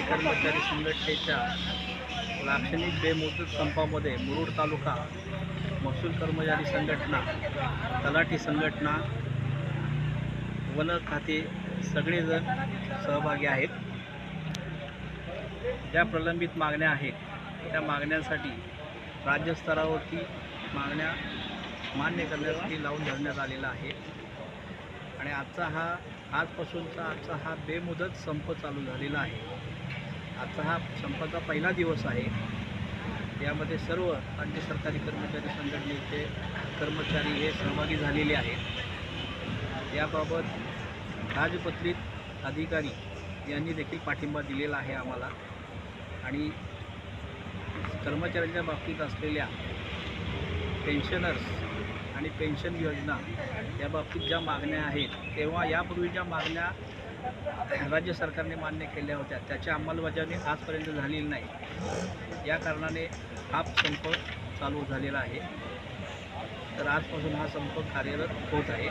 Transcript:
कर्मचारी संघटनेच्या लाक्षणिक बेमुदत संपामध्ये मुरुड तालुका महसूल कर्मचारी संघटना, तलाठी संघटना, वन खाते सगळेजण सहभागी आहेत। ज्या प्रलंबित मागण्या आहेत त्या मागण्यांसाठी राज्यस्तरावरती मागण्या मान्य करण्यासाठी लावून धरण्यात आलेला आहे आणि आजचा हा बेमुदत संप चालू झालेला आहे। आजचा हा संपाचा पहिला दिवस आहे। यामध्ये सर्व राज्य सरकारी कर्मचारी संघटनेचे कर्मचारी हे सहभागी झालेले आहेत। याबाबत राजपत्रित अधिकारी यांनी देखील पाठिंबा दिलेला आहे आम्हाला आणि कर्मचाऱ्यांच्या बाबतीत असलेल्या पेन्शनर्स आणि पेन्शन योजना या बाबतीत ज्या मागण्या आहेत तेव्हा यापूर्वी ज्या मागण्या राज्य सरकारने मान्य केल्या होत्या त्याची अंमलबजावणी आजपर्यंत झालेली नाही। या कारणाने हा संप चालू झालेला आहे। तर आजपासून हा संप कार्यरत होत आहे।